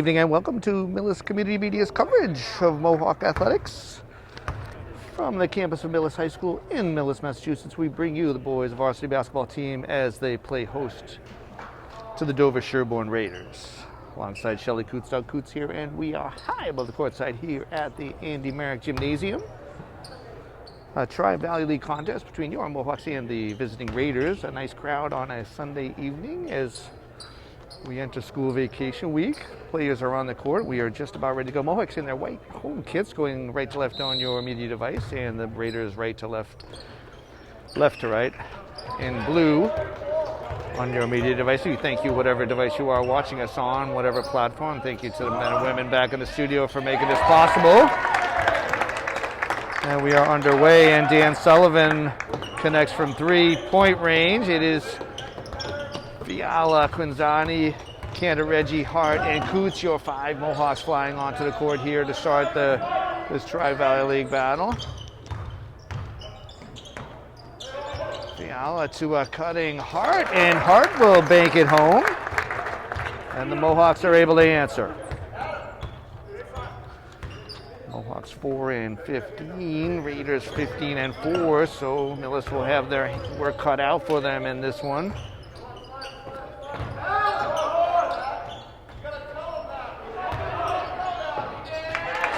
evening and welcome to Millis Community Media's coverage of Mohawk Athletics. From the campus of Millis High School in Millis, Massachusetts, we bring you the boys' varsity basketball team as they play host to the Dover-Sherborn Raiders. Alongside Shelly Coots, Doug Coots here, and we are high above the courtside here at the Andy Merrick Gymnasium. A Tri-Valley League contest between your Mohawks and the visiting Raiders. A nice crowd on a Sunday evening as we enter school vacation week. Players are on the court. We are just about ready to go. Mohawks in their white home kits going right to left on your media device, and the Raiders right to left, left to right in blue on your media device. We thank you, whatever device you are watching us on, whatever platform. Thank you to the men and women back in the studio for making this possible. And we are underway, and Dan Sullivan connects from three-point range. It is Fiala, Quinzani, Cantareggi, Hart, and Coots, your five Mohawks flying onto the court here to start this Tri-Valley League battle. Fiala to a cutting Hart, and Hart will bank it home. And the Mohawks are able to answer. Mohawks 4-15, Raiders 15-4, so Millis will have their work cut out for them in this one.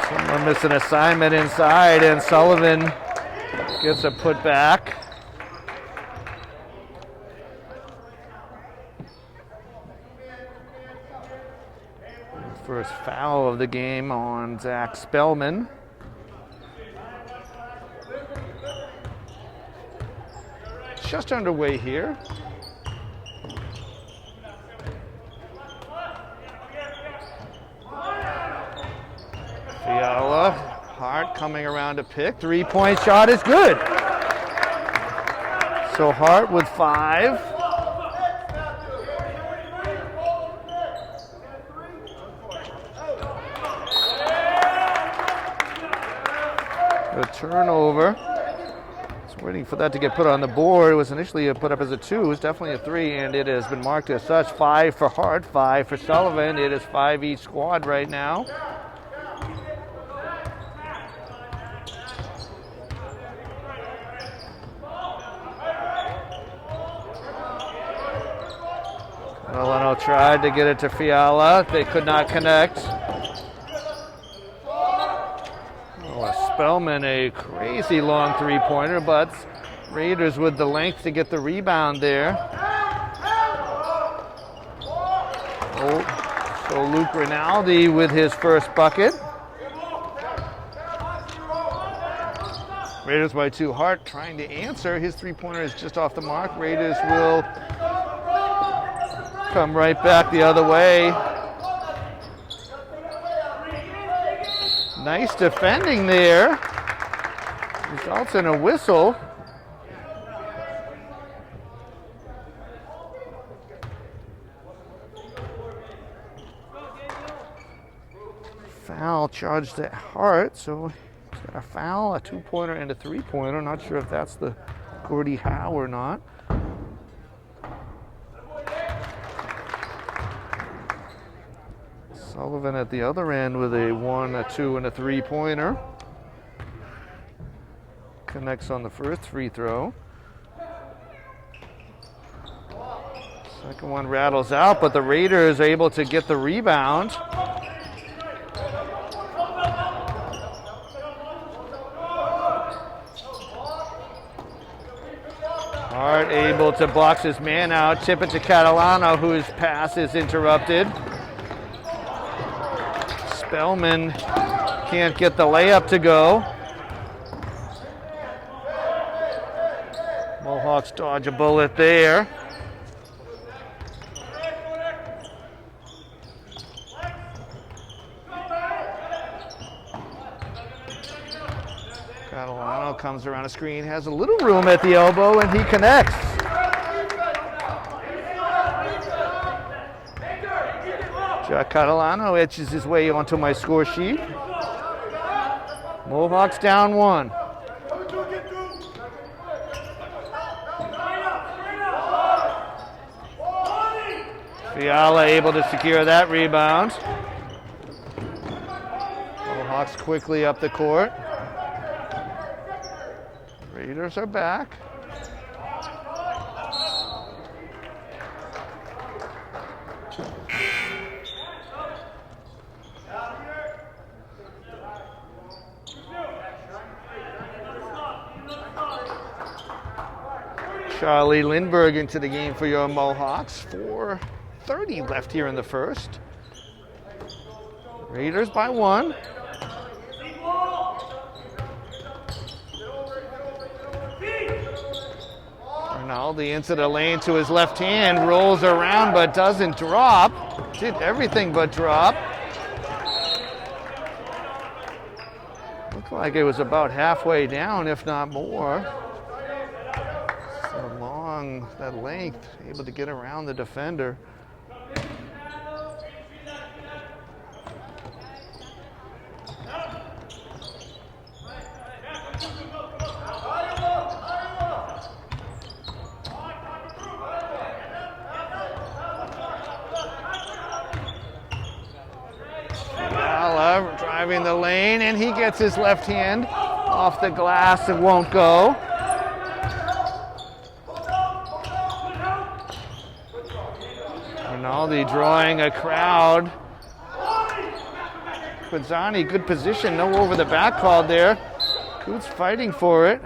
Someone missed an assignment inside, and Sullivan gets a putback. First foul of the game on Zach Spellman. Just underway here. Fiala, Hart coming around to pick. Three-point shot is good. So Hart with 5. A turnover. Just waiting for that to get put on the board. It was initially put up as a 2. It was definitely a 3, and it has been marked as such. 5 for Hart, 5 for Sullivan. It is 5 each squad right now. Catalano tried to get it to Fiala. They could not connect. Spellman, a crazy long three-pointer, but Raiders with the length to get the rebound there. So Luke Rinaldi with his first bucket. Raiders by 2. Hart trying to answer. His three-pointer is just off the mark. Raiders will come right back the other way. Nice defending there. Results in a whistle. Foul charged at Hart, so he's got a foul, a 2-pointer, and a 3-pointer. Not sure if that's the Gordie Howe or not. Sullivan at the other end with a 1, a 2, and a 3-pointer. Connects on the first free throw. Second one rattles out, but the Raiders are able to get the rebound. Hart able to box his man out, tip it to Catalano, whose pass is interrupted. Spellman can't get the layup to go. Mohawks dodge a bullet there. Catalano comes around a screen, has a little room at the elbow, and he connects. Jack Catalano etches his way onto my score sheet. Mohawks down 1. Fiala able to secure that rebound. Mohawks quickly up the court. Raiders are back. Charlie Lindbergh into the game for your Mohawks. 4:30 left here in the first. Raiders by 1. Rinaldi into the lane to his left hand, rolls around but doesn't drop. Did everything but drop. Looked like it was about halfway down, if not more. So long, that length, able to get around the defender. Driving the lane, and he gets his left hand off the glass. It won't go. Rinaldi drawing a crowd. Quinzani, good position. No over the back called there. Coots fighting for it.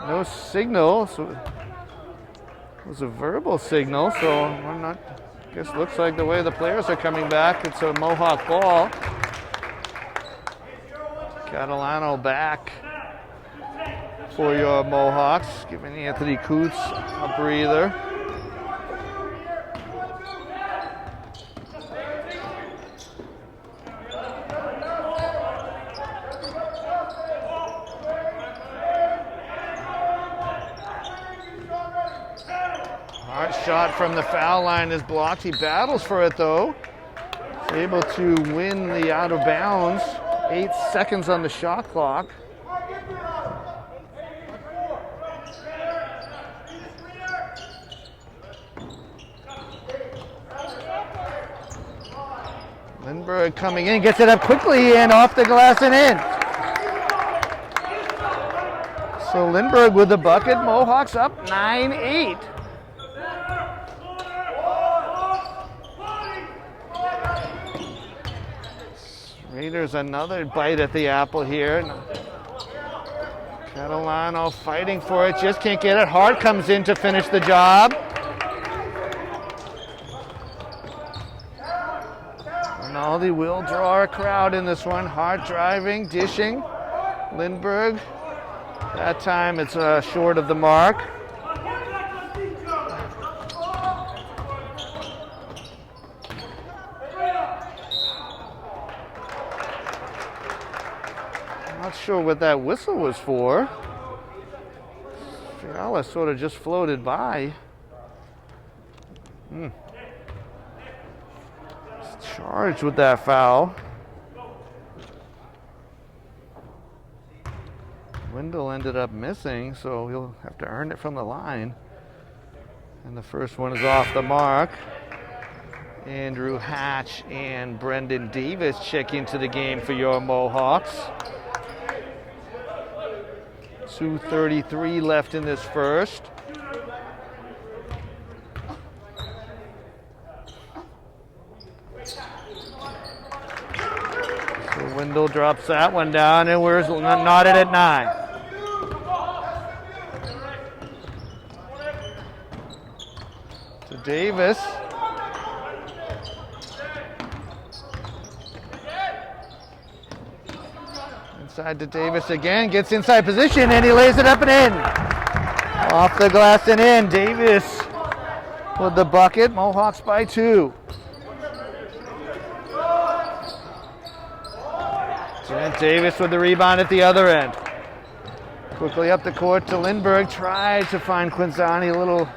No signal. So it was a verbal signal, so I'm not. Guess looks like the way the players are coming back, it's a Mohawk ball. Catalano back for your Mohawks, giving Anthony Coots a breather. Hard shot from the foul line is blocked. He battles for it though. Able to win the out of bounds. 8 seconds on the shot clock. Lindbergh coming in, gets it up quickly and off the glass and in. So Lindbergh with the bucket. Mohawks up 9-8. Raiders another bite at the apple here. Catalano fighting for it, just can't get it. Hart comes in to finish the job. Rinaldi will draw a crowd in this one. Hart driving, dishing. Lindbergh, that time it's short of the mark. Not sure what that whistle was for. Fiala sort of just floated by. He's charged with that foul. Wendell ended up missing, so he'll have to earn it from the line. And the first one is off the mark. Andrew Hatch and Brendan Davis check into the game for your Mohawks. 2:33 left in this first. So Wendell drops that one down, and we're knotted at 9. To Davis. Inside to Davis again, gets inside position, and he lays it up and in. Off the glass and in. Davis with the bucket. Mohawks by 2. Grant Davis with the rebound at the other end. Quickly up the court to Lindbergh. Tried to find Quinzani, a little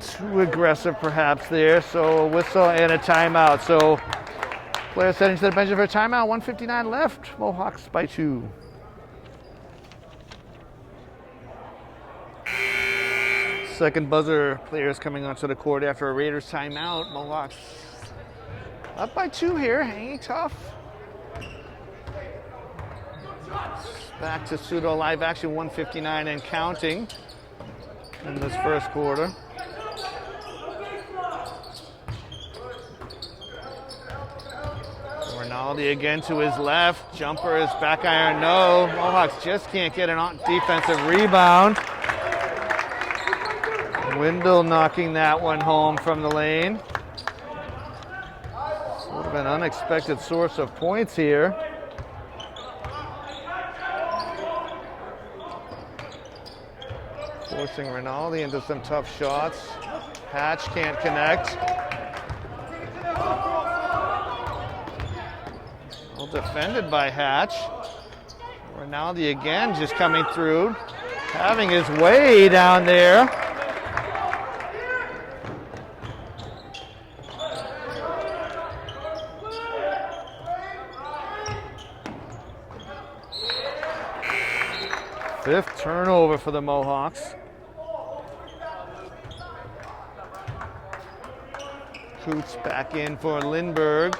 too aggressive perhaps there. So a whistle and a timeout. So players heading to the bench for a timeout. 1:59 left. Mohawks by 2. Second buzzer players coming onto the court after a Raiders timeout. Mohawks Up by 2 here, hanging tough. Back to pseudo live action, 159 and counting in this first quarter. Rinaldi again to his left. Jumper is back iron, no. Mohawks just can't get an defensive rebound. Wendell knocking that one home from the lane. Sort of an unexpected source of points here. Forcing Rinaldi into some tough shots. Hatch can't connect. Well defended by Hatch. Rinaldi again just coming through, having his way down there. Fifth turnover for the Mohawks. Coots back in for Lindbergh.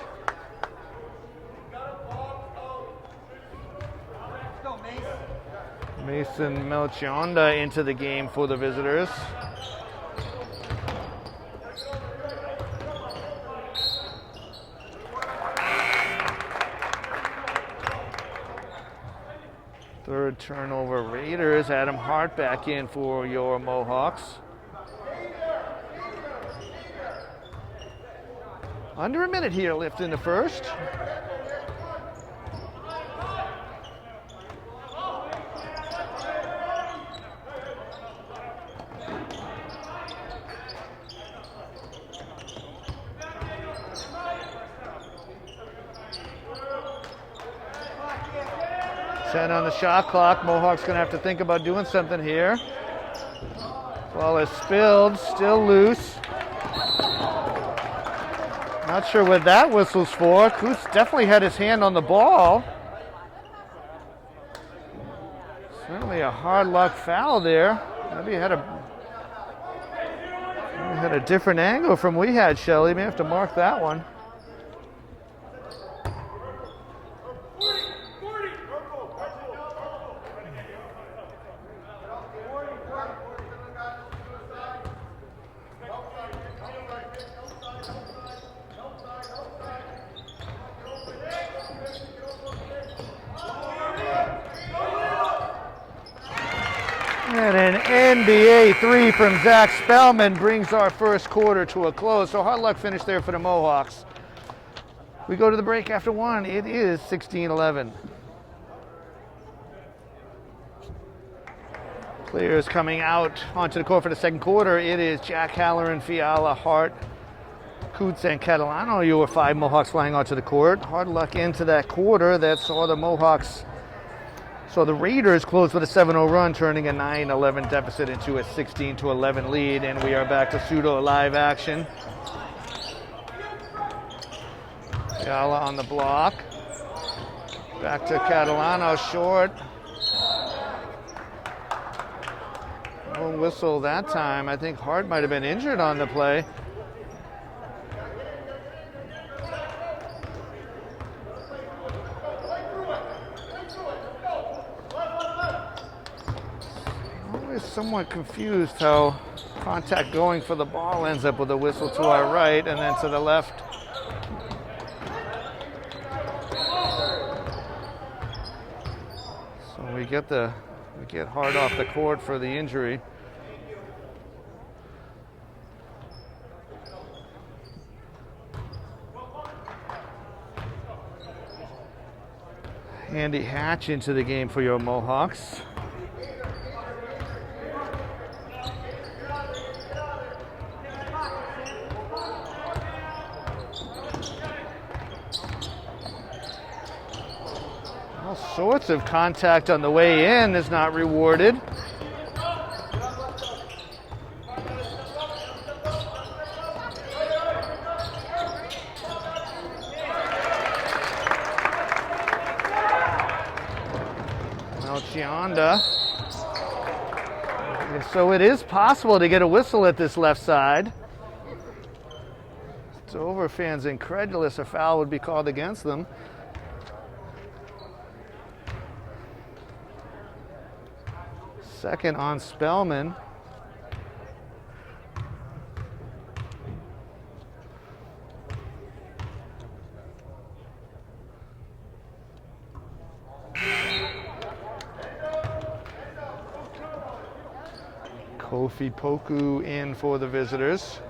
Mason Melchionda into the game for the visitors. Third turnover Raiders. Adam Hart back in for your Mohawks. Under a minute here left in the first. Ten on the shot clock. Mohawks gonna have to think about doing something here. Ball is spilled, still loose. Not sure what that whistle's for. Coots definitely had his hand on the ball. Certainly a hard luck foul there. Maybe had a different angle from we had, Shelley. May have to mark that one. And an NBA three from Zach Spellman brings our first quarter to a close. So hard luck finish there for the Mohawks. We go to the break after one. It is 16-11. Players coming out onto the court for the second quarter. It is Jack Halloran, Fiala, Hart, Coots, and Catalano. You were 5 Mohawks flying onto the court. Hard luck into that quarter that saw the Mohawks. So the Raiders closed with a 7-0 run, turning a 9-11 deficit into a 16-11 lead, and we are back to pseudo live action. Fiala on the block. Back to Catalano, short. No whistle that time. I think Hart might have been injured on the play. Somewhat confused how contact going for the ball ends up with a whistle to our right and then to the left. So we get Hart off the court for the injury. Andy Hatch into the game for your Mohawks. All sorts of contact on the way in is not rewarded. Melchionda. So it is possible to get a whistle at this left side. Dover fans incredulous a foul would be called against them. Second on Spellman. Kofi Poku in for the visitors.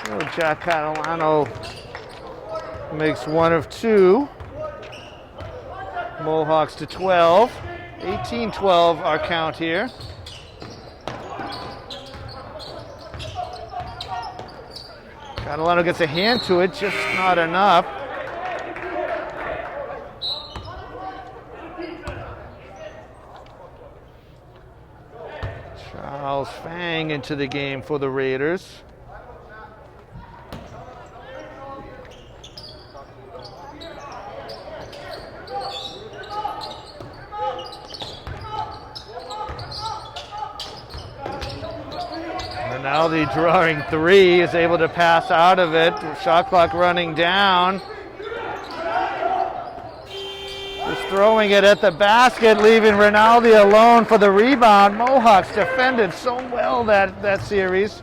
So Jack Catalano makes one of two. Mohawks to 12. 18-12 our count here. Catalano gets a hand to it, just not enough. Charles Fang into the game for the Raiders. Rinaldi drawing three, is able to pass out of it. Shot clock running down. Just throwing it at the basket, leaving Rinaldi alone for the rebound. Mohawks defended so well that series.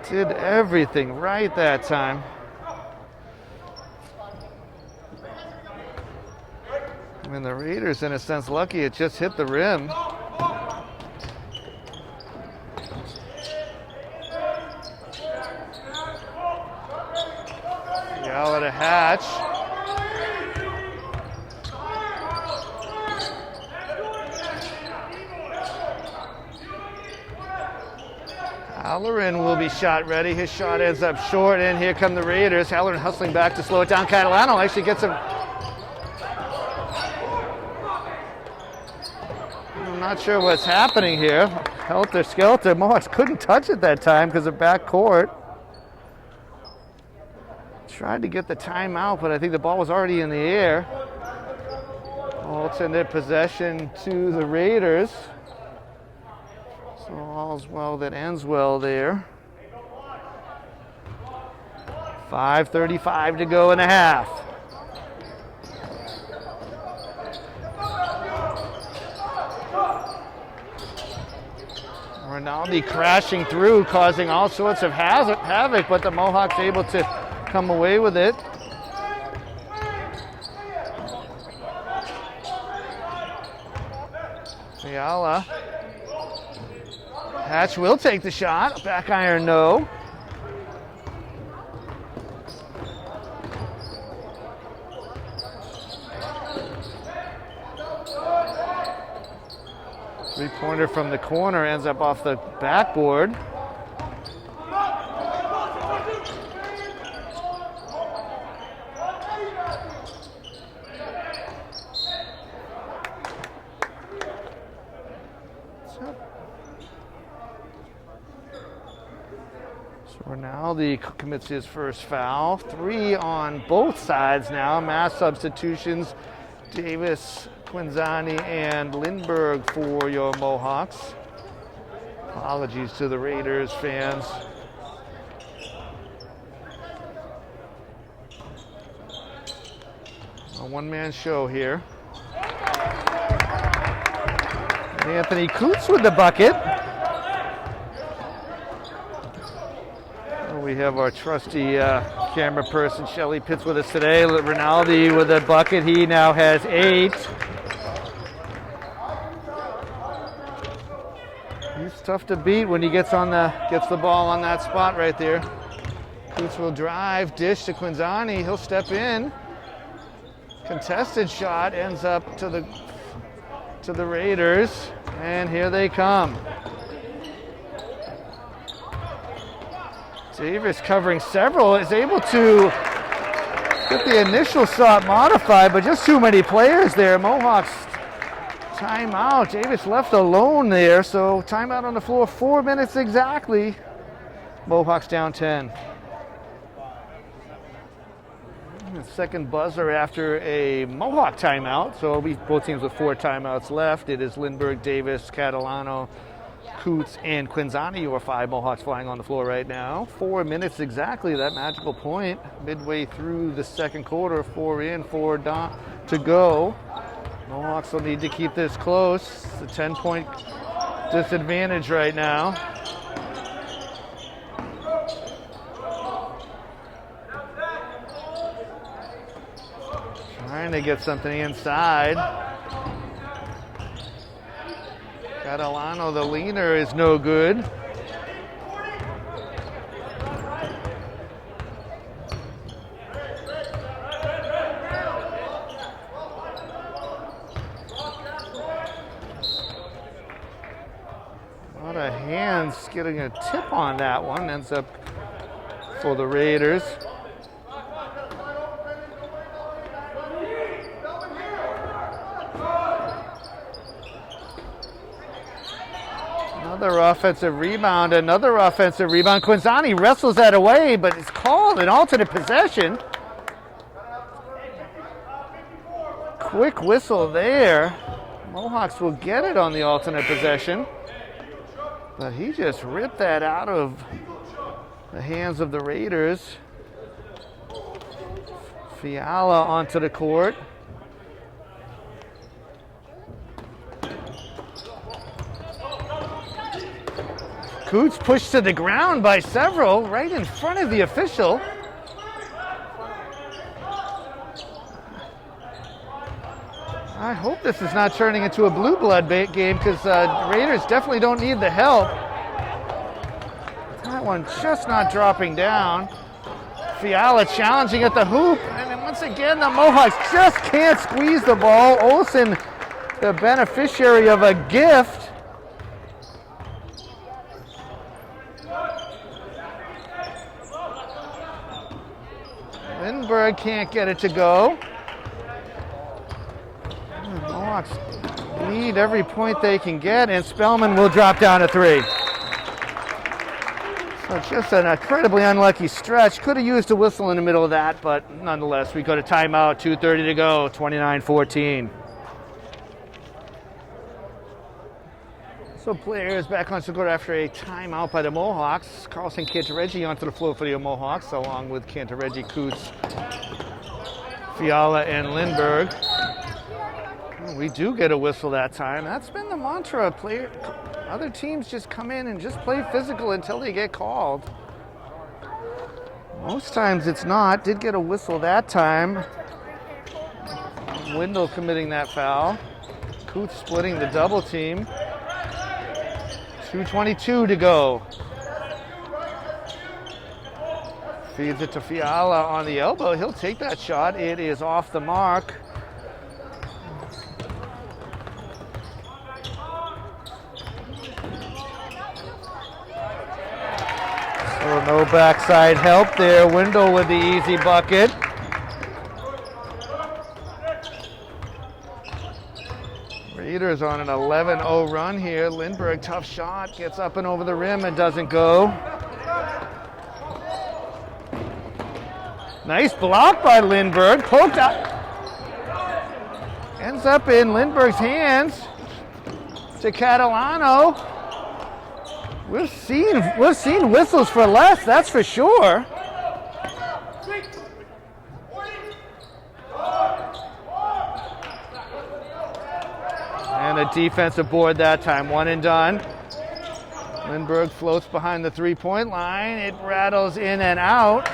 Did everything right that time. I mean, the Raiders, in a sense, lucky it just hit the rim. Yell at a Hatch. Halloran will be shot ready. His shot ends up short, and here come the Raiders. Halloran hustling back to slow it down. Catalano actually gets him. I'm not sure what's happening here. Helter skelter. Mohawks couldn't touch it that time because of backcourt. Tried to get the timeout, but I think the ball was already in the air. Alternate possession to the Raiders. So all's well that ends well there. 5:35 to go in a half. Rinaldi crashing through, causing all sorts of havoc, but the Mohawks able to come away with it. Fiala. Hatch will take the shot. Back iron, no. Three-pointer from the corner ends up off the backboard. Rinaldi commits his first foul. 3 on both sides now. Mass substitutions. Davis, Quinzani, and Lindbergh for your Mohawks. Apologies to the Raiders fans. A one-man show here. Anthony Coots with the bucket. We have our trusty camera person, Shelly Pitts, with us today. Rinaldi with a bucket. He now has 8. He's tough to beat when he gets the ball on that spot right there. Coots will drive, dish to Quinzani. He'll step in. Contested shot ends up to the Raiders, and here they come. Davis covering several, is able to get the initial shot modified, but just too many players there. Mohawks timeout. Davis left alone there, so timeout on the floor, 4 minutes exactly. Mohawks down 10. Second buzzer after a Mohawk timeout, so both teams with 4 timeouts left. It is Lindbergh, Davis, Catalano, Coots, and Quinzani, your 5 Mohawks flying on the floor right now. 4 minutes exactly, that magical point. Midway through the second quarter, 4 in, 4 down to go. Mohawks will need to keep this close. It's a 10-point disadvantage right now. Trying to get something inside. Catalano, the leaner, is no good. A lot of hands getting a tip on that one. Ends up for the Raiders. Another offensive rebound. Quinzani wrestles that away, but it's called an alternate possession. Quick whistle there. Mohawks will get it on the alternate possession. But he just ripped that out of the hands of the Raiders. Fiala onto the court. Coots pushed to the ground by several, right in front of the official. I hope this is not turning into a blue blood game, because Raiders definitely don't need the help. That one just not dropping down. Fiala challenging at the hoop, and then once again the Mohawks just can't squeeze the ball. Olsen, the beneficiary of a gift. Lindbergh can't get it to go. Mohawks need every point they can get, and Spellman will drop down to 3. So just an incredibly unlucky stretch. Could have used a whistle in the middle of that, but nonetheless, we go to timeout, 2:30 to go, 29-14. So players back on the court after a timeout by the Mohawks. Carlson Cantareggi onto the floor for the Mohawks, along with Cantareggi, Coots, Fiala, and Lindbergh. We do get a whistle that time. That's been the mantra. Other teams just come in and just play physical until they get called. Most times it's not. Did get a whistle that time. Wendell committing that foul. Coots splitting the double team. 2:22 to go. Feeds it to Fiala on the elbow. He'll take that shot. It is off the mark. So no backside help there. Wendell with the easy bucket. Raiders on an 11-0 run here. Lindbergh, tough shot, gets up and over the rim and doesn't go. Nice block by Lindbergh, poked up. Ends up in Lindbergh's hands to Catalano. We've seen whistles for less, that's for sure. And a defensive board that time, 1 and done. Lindbergh floats behind the 3-point line. It rattles in and out.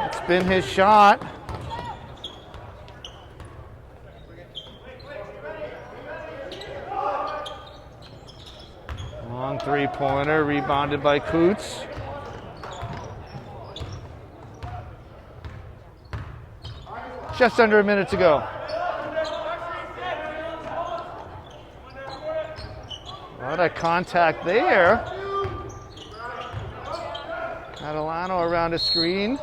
It's been his shot. Long 3-pointer, rebounded by Coots. Just under a minute to go. A lot of contact there. Catalano around a screen.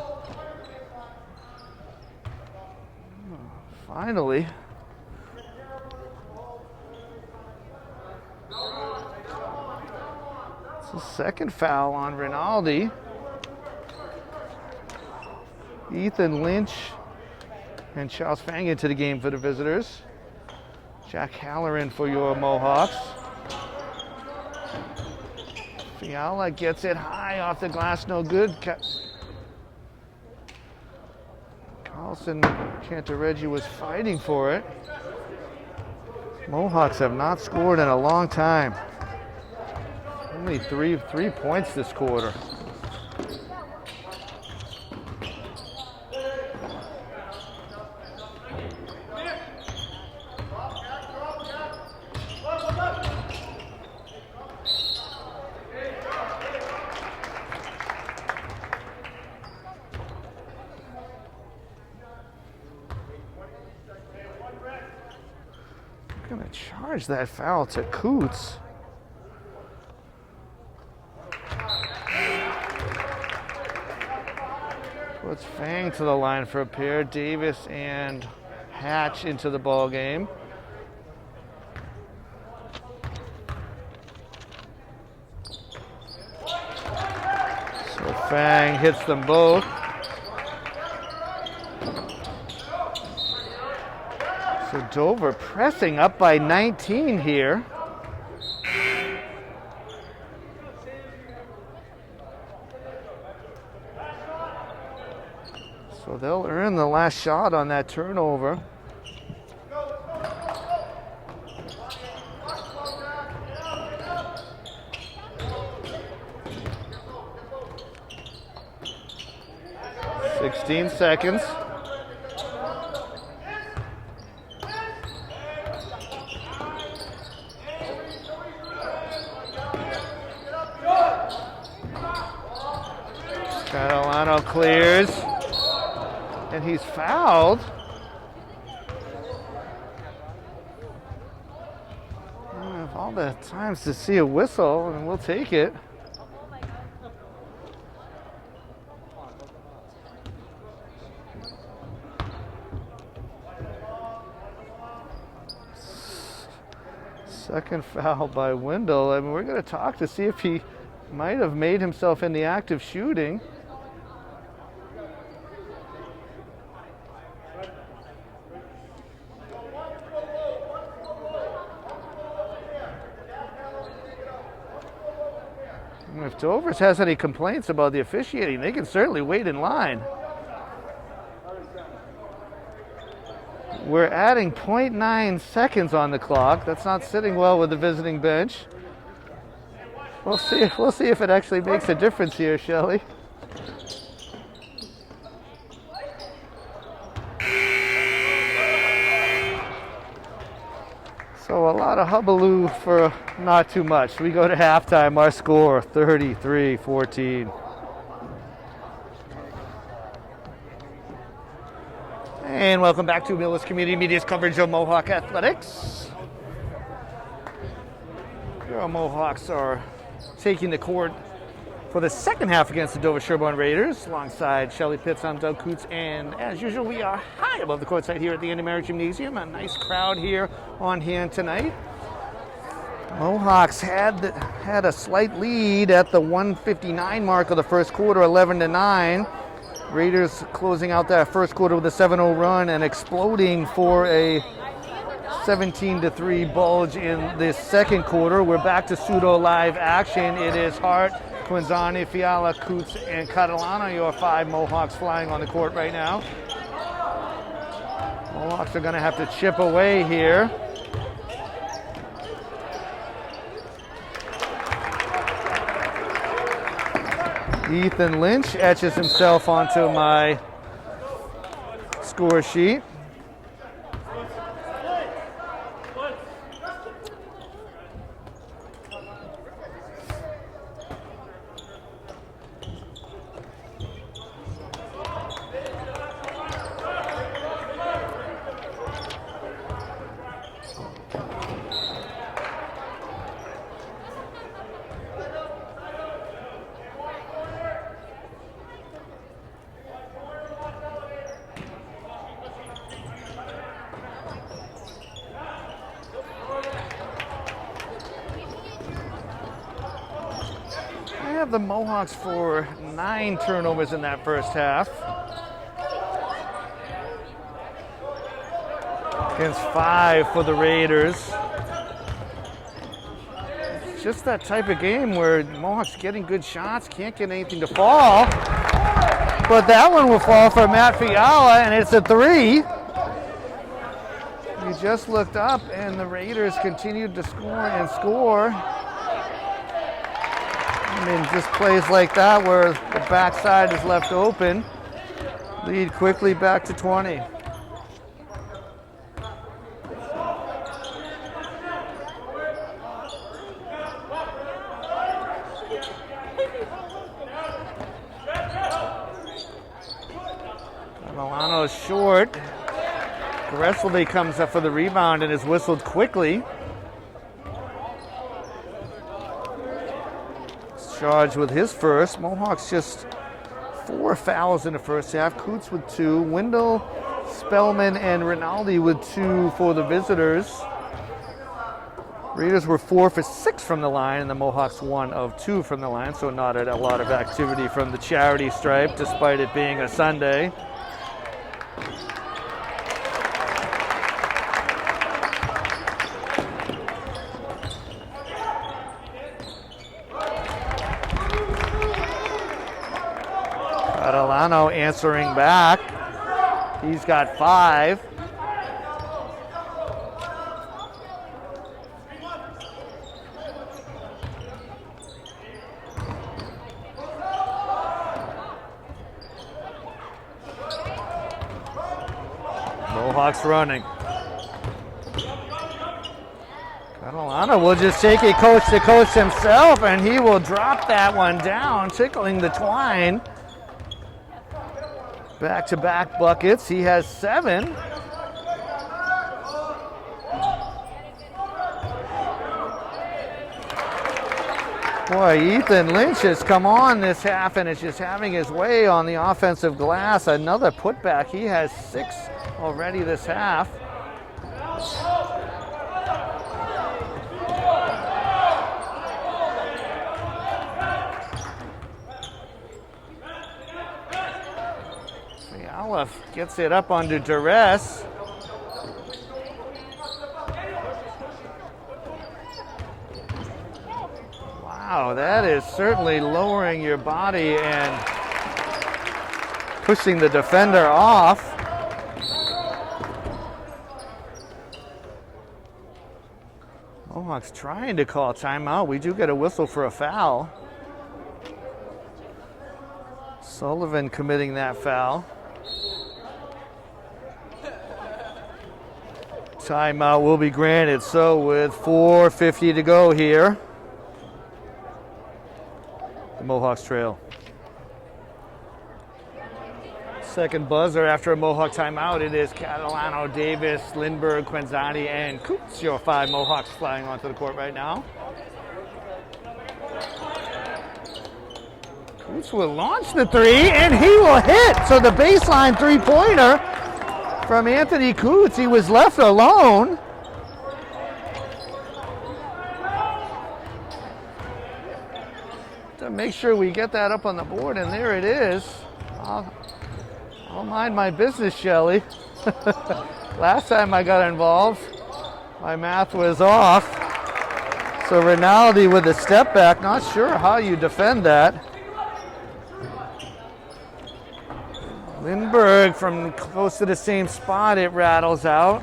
Finally. So second foul on Rinaldi. Ethan Lynch and Charles Fang into the game for the visitors. Jack Halloran for your Mohawks. Fiala gets it high off the glass, no good. Carlson Cantareggi was fighting for it. Mohawks have not scored in a long time. Only three points this quarter. Gonna charge that foul to Coots. Puts Fang to the line for a pair. Davis and Hatch into the ball game. So Fang hits them both. So Dover pressing up by 19 here. So they'll earn the last shot on that turnover. "16 seconds. Catalano clears, and he's fouled. Of all the times to see a whistle, and we'll take it. Second foul by Wendell. I mean, we're going to talk to see if he might have made himself in the act of shooting. If Dover has any complaints about the officiating, they can certainly wait in line. We're adding 0.9 seconds on the clock. That's not sitting well with the visiting bench. We'll see if it actually makes a difference here, Shelley. So a lot of hubbub for not too much. We go to halftime, our score 33-14. And welcome back to Millis Community Media's coverage of Mohawk Athletics. Your Mohawks are taking the court for the second half against the Dover-Sherborn Raiders. Alongside Shelley Pitts, I'm Doug Coots, and as usual, we are high above the courtside here at the Andy Merritt Gymnasium. A nice crowd here on hand tonight. Mohawks had a slight lead at the 1:59 mark of the first quarter, 11-9. Raiders closing out that first quarter with a 7-0 run and exploding for a 17-3 bulge in this second quarter. We're back to pseudo live action. It is Hart, Quinzani, Fiala, Coots, and Catalano, your five Mohawks flying on the court right now. Mohawks are going to have to chip away here. Ethan Lynch etches himself onto my score sheet. have the Mohawks for 9 turnovers in that first half. Against 5 for the Raiders. It's just that type of game where Mohawks getting good shots, can't get anything to fall. But that one will fall for Matt Fiala, and it's a 3. He just looked up, and the Raiders continued to score and score. I mean, just plays like that where the backside is left open. Lead quickly back to 20. Milano's short. Gresselby comes up for the rebound and is whistled quickly. Charged with his first. Mohawks just 4 fouls in the first half. Coots with 2. Wendell, Spellman, and Rinaldi with 2 for the visitors. Raiders were 4 for 6 from the line, and the Mohawks 1 of 2 from the line, so not a lot of activity from the charity stripe, despite it being a Sunday. Catalano answering back. He's got 5. Mohawks running. Catalano will just take it coach to coach himself, and he will drop that one down, tickling the twine. Back-to-back buckets. He has 7. Boy, Ethan Lynch has come on this half and is just having his way on the offensive glass. Another putback. He has 6 already this half. Gets it up under duress. Wow, that is certainly lowering your body and pushing the defender off. Mohawks trying to call timeout. We do get a whistle for a foul. Sullivan committing that foul. Timeout will be granted. So with 4:50 to go here, the Mohawks trail. Second buzzer after a Mohawk timeout. It is Catalano, Davis, Lindbergh, Quenzani, and Coots. Your 5 Mohawks flying onto the court right now. Coots will launch the 3, and he will hit. So the baseline 3-pointer from Anthony Coots. He was left alone. To make sure we get that up on the board, and there it is. I'll mind my business, Shelley. Last time I got involved, my math was off. So Rinaldi with a step back. Not sure how you defend that. Lindbergh from close to the same spot, it rattles out.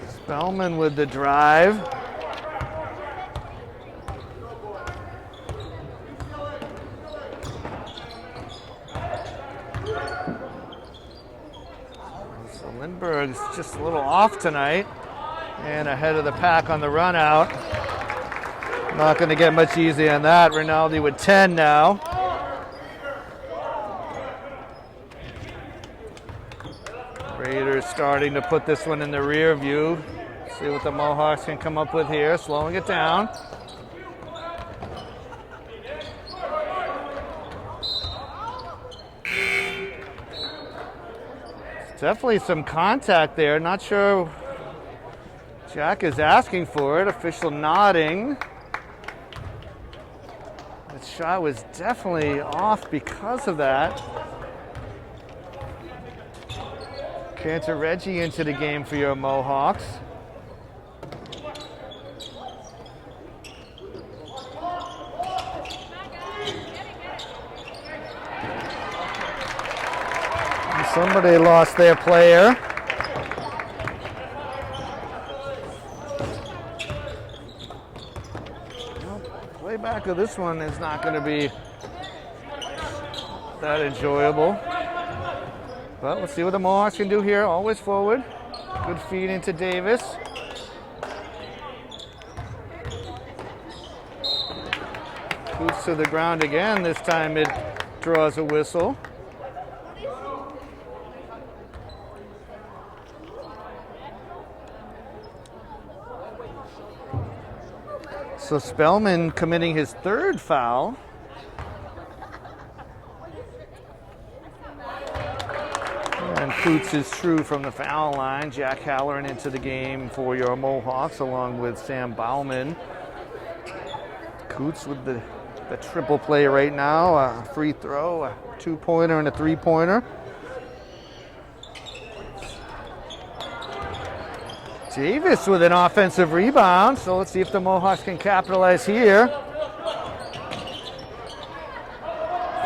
Spellman with the drive. So Lindbergh's just a little off tonight. And ahead of the pack on the run out. Not going to get much easy on that. Rinaldi with 10 now. Raiders starting to put this one in the rear view. See what the Mohawks can come up with here. Slowing it down. Definitely some contact there. Not sure Jack is asking for it. Official nodding. That shot was definitely off because of that. Cantor-Reggie into the game for your Mohawks. And somebody lost their player. Playback of this one is not going to be that enjoyable. But let's see what the Mohawks can do here. Always forward. Good feed into Davis. Boots to the ground again. This time it draws a whistle. So Spellman committing his third foul. And Coots is true from the foul line. Jack Halloran into the game for your Mohawks along with Sam Bauman. Coots with the triple play right now. A free throw, a two-pointer and a three-pointer. Davis with an offensive rebound. So let's see if the Mohawks can capitalize here.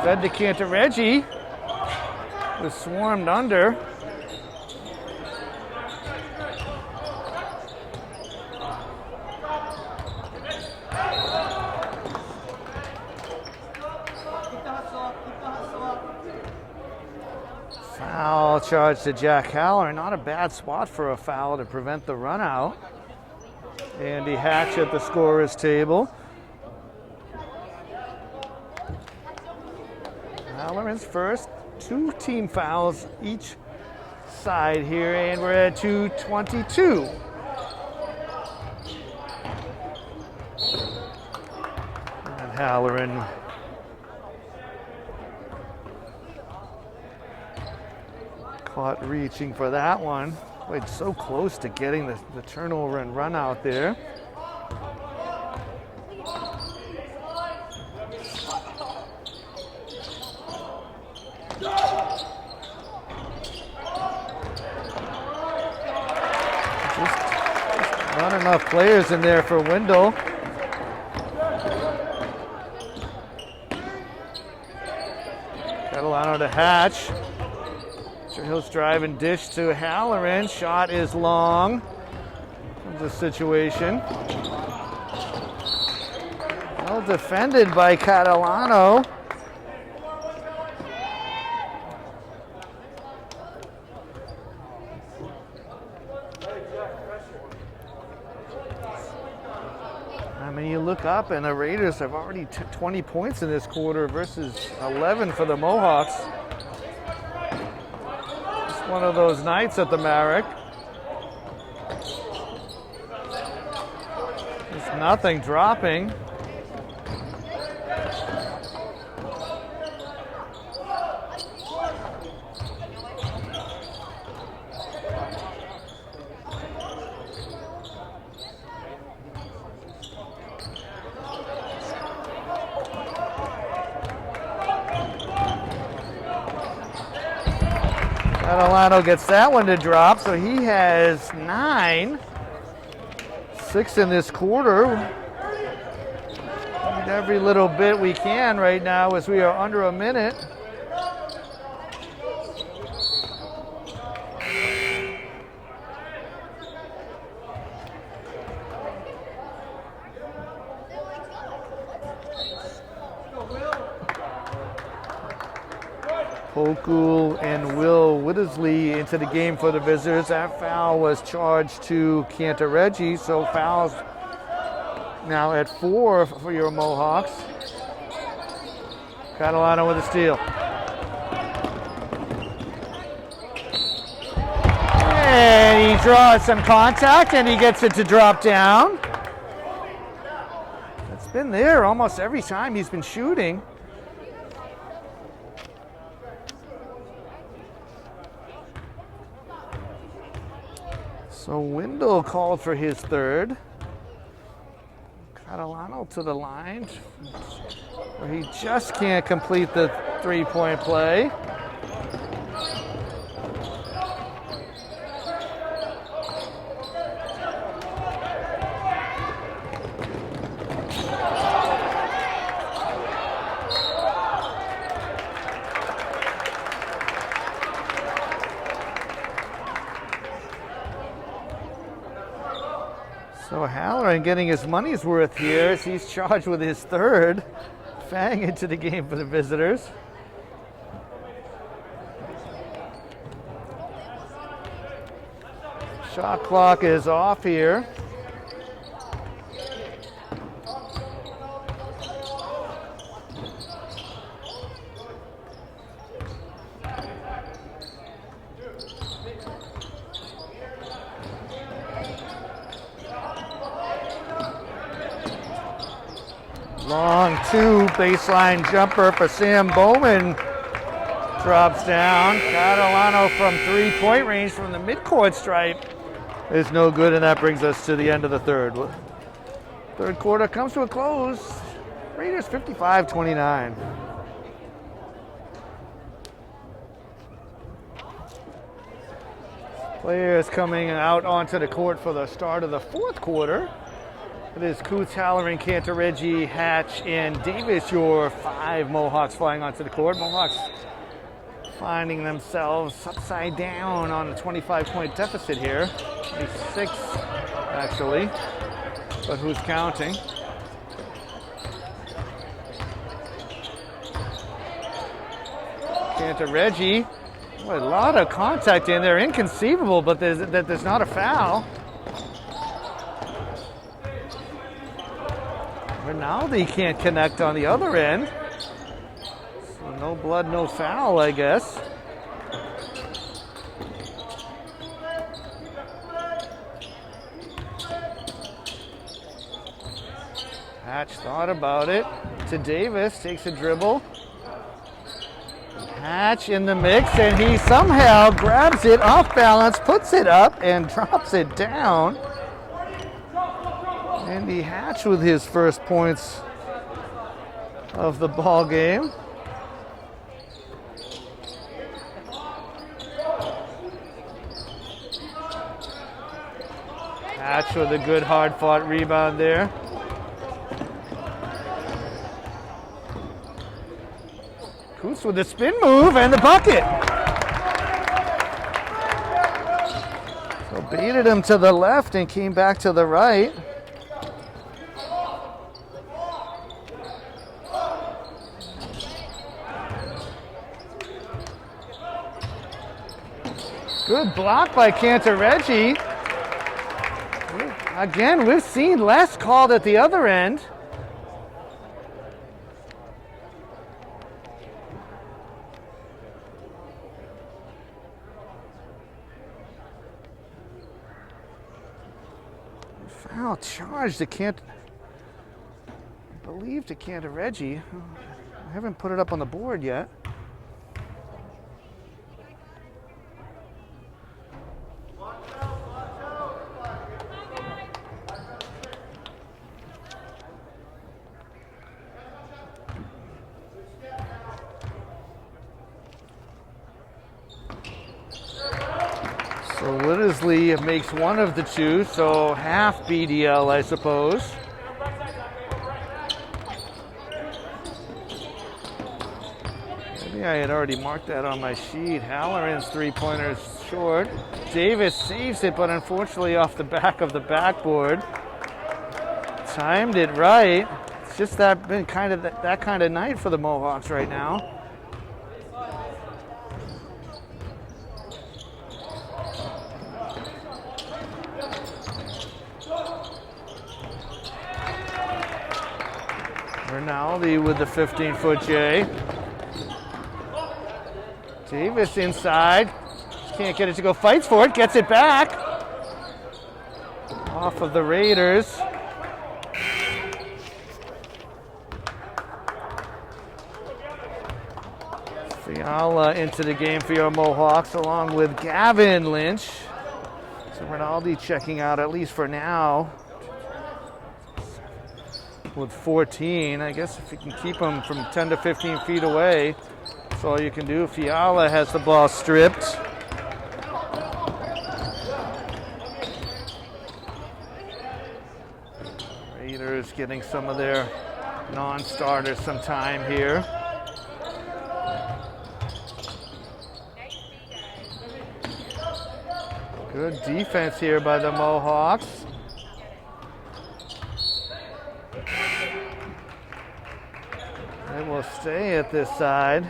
Fed to Cantor-Reggie. Was swarmed under. Foul charge to Jack Halloran. Not a bad spot for a foul to prevent the run out. Andy Hatch at the scorer's table. Halloran's first. 2 team fouls each side here, and we're at 2:22. And Halloran caught reaching for that one. Played so close to getting the turnover and run out there. Not enough players in there for Wendell. Catalano to Hatch. Hill's drive and dish to Halloran. Shot is long. Comes a situation. Well defended by Catalano. I mean, you look up and the Raiders have already 20 points in this quarter versus 11 for the Mohawks. It's one of those nights at the Marek. There's nothing dropping. Catalano gets that one to drop, so he has 9. 6 in this quarter. Need every little bit we can right now as we are under a minute. Poku and Will Whittlesey into the game for the visitors. That foul was charged to Cantor-Reggie, so fouls now at 4 for your Mohawks. Catalano with a steal. And he draws some contact and he gets it to drop down. It's been there almost every time he's been shooting. So Wendell called for his third. Catalano to the line, where he just can't complete the three-point play. So Halloran getting his money's worth here as he's charged with his third. Fang into the game for the visitors. Shot clock is off here. Long two, baseline jumper for Sam Bowman. Drops down. Catalano from three-point range from the midcourt stripe is no good, and that brings us to the end of the third. Third quarter comes to a close. Raiders 55-29. Players coming out onto the court for the start of the fourth quarter. It is Coots, Halloran, Cantareggi, Hatch, and Davis, your five Mohawks flying onto the court. Mohawks finding themselves upside down on a 25-point deficit here. 26, actually, but who's counting? Cantareggi, a lot of contact in there. Inconceivable, but there's not a foul. Rinaldi can't connect on the other end. So no blood, no foul, I guess. Hatch thought about it. To Davis, takes a dribble. Hatch in the mix, and he somehow grabs it off balance, puts it up, and drops it down. Andy Hatch with his first points of the ball game. Hatch with a good hard-fought rebound there. Coots with the spin move and the bucket. So baited him to the left and came back to the right. Good block by Cantareggi. Again, we've seen less called at the other end. Foul charge to I believe to Cantareggi. I haven't put it up on the board yet. So Littersley makes one of the two, so half BDL, I suppose. Maybe I had already marked that on my sheet. Halloran's three-pointer is short. Davis saves it, but unfortunately off the back of the backboard. Timed it right. It's just been kind of that kind of night for the Mohawks right now. Rinaldi with the 15-foot J. Davis inside. Can't get it to go. Fights for it. Gets it back. Off of the Raiders. Fiala into the game for your Mohawks along with Gavin Lynch. So So Rinaldi checking out at least for now with 14. I guess if you can keep him from 10 to 15 feet away, that's all you can do. Fiala has the ball stripped. Raiders getting some of their non-starters some time here. Good defense here by the Mohawks. They will stay at this side.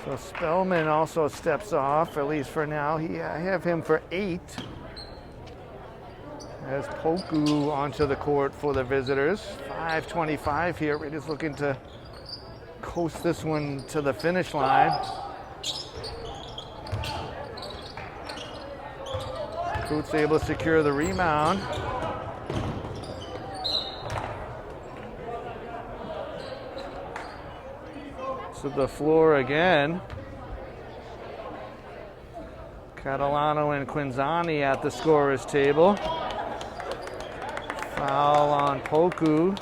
So Spellman also steps off, at least for now. I have him for 8. As Poku onto the court for the visitors. 5:25 here. Raiders looking to coast this one to the finish line. Coots able to secure the rebound. To the floor again. Catalano and Quinzani at the scorer's table. Foul on Poku.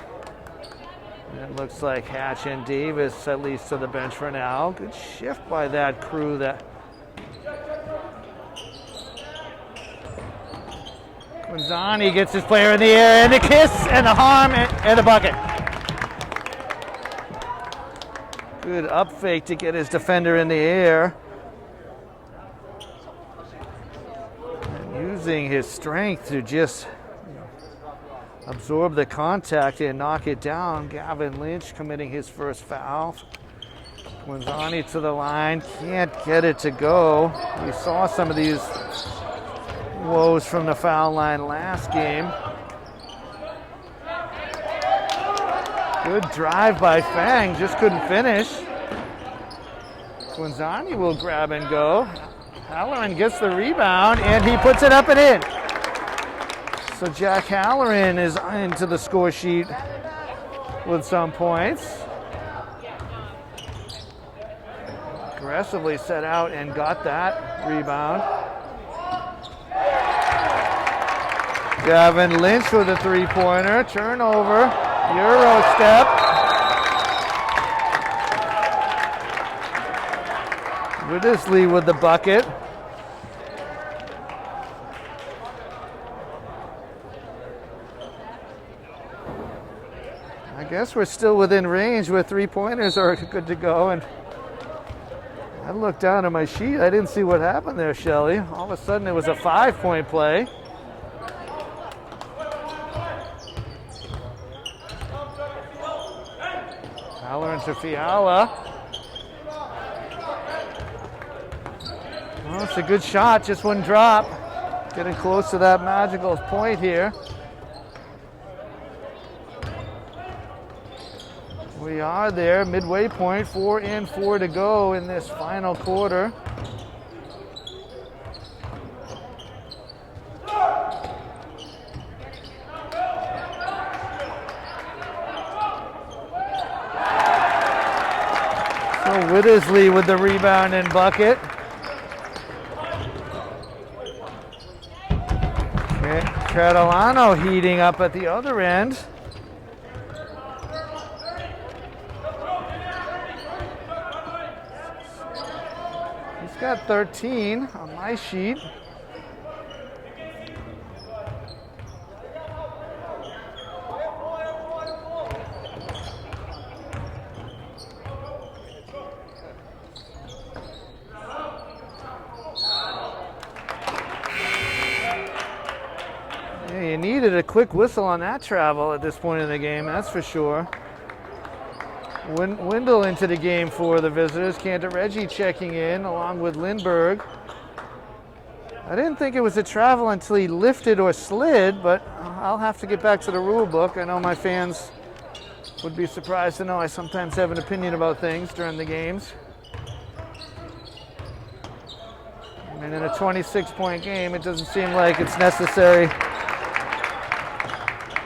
It looks like Hatch and Davis at least to the bench for now. Good shift by that crew. That Quinzani gets his player in the air, and the kiss, and the harm, and the bucket. Good up fake to get his defender in the air. And using his strength to just absorb the contact and knock it down. Gavin Lynch committing his first foul. Quinzani to the line, can't get it to go. We saw some of these woes from the foul line last game. Good drive by Fang, just couldn't finish. Quinzani will grab and go. Halloran gets the rebound, and he puts it up and in. So Jack Halloran is into the score sheet with some points. Aggressively set out and got that rebound. Gavin Lynch with a three-pointer. Turnover. Euro step. Widdisley with the bucket. I guess we're still within range where three-pointers are good to go. And I looked down at my sheet. I didn't see what happened there, Shelley. All of a sudden it was a 5-point play. Halloran to Fiala. Well, it's a good shot, just wouldn't drop. Getting close to that magical point here. We are there, midway point, 4 and 4 to go in this final quarter. Widdisley with the rebound and bucket. Catalano heating up at the other end. He's got 13 on my sheet. You needed a quick whistle on that travel at this point in the game, that's for sure. Wendell into the game for the visitors. Cantareggi checking in along with Lindbergh. I didn't think it was a travel until he lifted or slid, but I'll have to get back to the rule book. I know my fans would be surprised to know I sometimes have an opinion about things during the games. I mean, in a 26-point game, it doesn't seem like it's necessary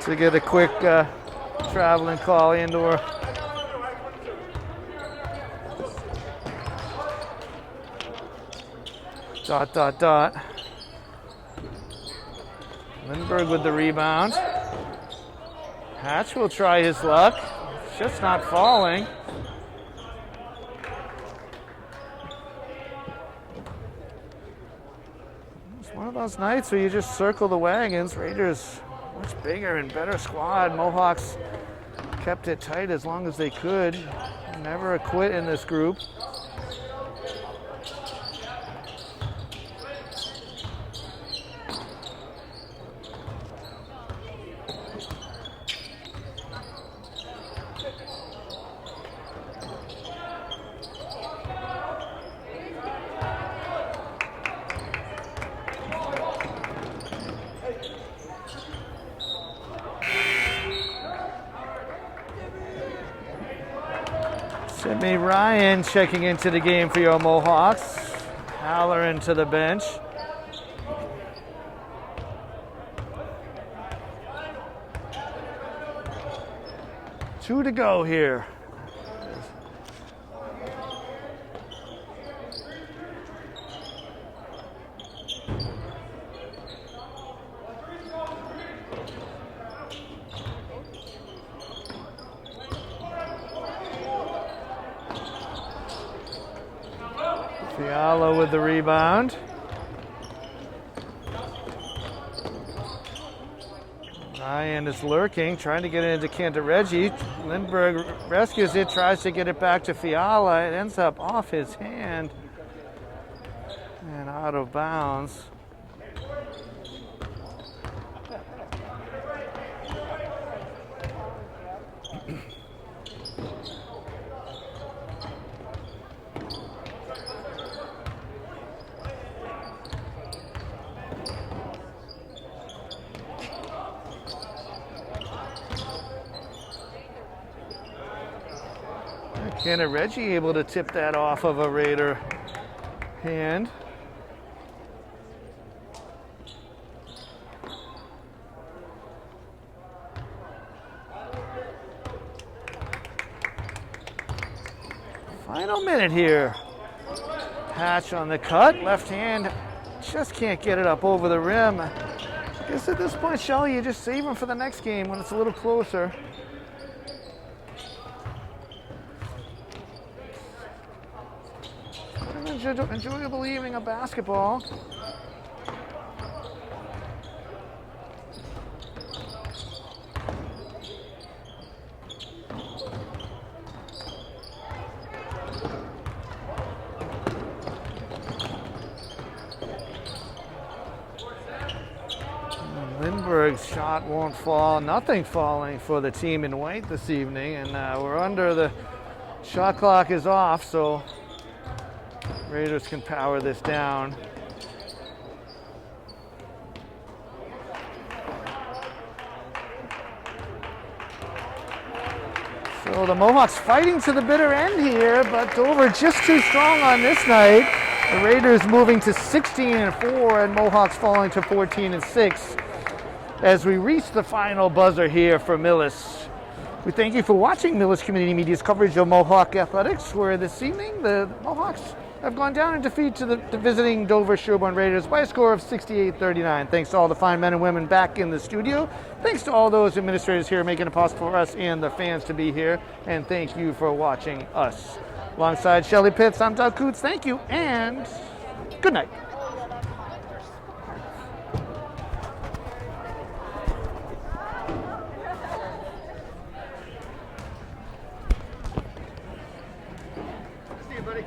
to get a quick traveling call and/or ... Lindbergh with the rebound. Hatch will try his luck. It's just not falling. It's one of those nights where you just circle the wagons. Raiders, much bigger and better squad. Mohawks kept it tight as long as they could. Never a quit in this group. Sydney Ryan checking into the game for your Mohawks. Halloran to the bench. Two to go here. Fiala with the rebound. Ryan is lurking, trying to get it into Cantareggi. Lindbergh rescues it, tries to get it back to Fiala. It ends up off his hand and out of bounds. Cantareggi able to tip that off of a Raider hand. Final minute here. Hatch on the cut, left hand, just can't get it up over the rim. I guess at this point, Shelley, you just save him for the next game when it's a little closer. Enjoyable evening of basketball. Lindbergh's shot won't fall. Nothing falling for the team in white this evening, and we're under the shot clock is off, so Raiders can power this down. So the Mohawks fighting to the bitter end here, but Dover just too strong on this night. The Raiders moving to 16-4 and Mohawks falling to 14-6 as we reach the final buzzer here for Millis. We thank you for watching Millis Community Media's coverage of Mohawk Athletics, where this evening the Mohawks have gone down in defeat to the visiting Dover-Sherborn Raiders by a score of 68-39. Thanks to all the fine men and women back in the studio. Thanks to all those administrators here making it possible for us and the fans to be here. And thank you for watching us. Alongside Shelley Pitts, I'm Doug Coots. Thank you and good night. See you, buddy.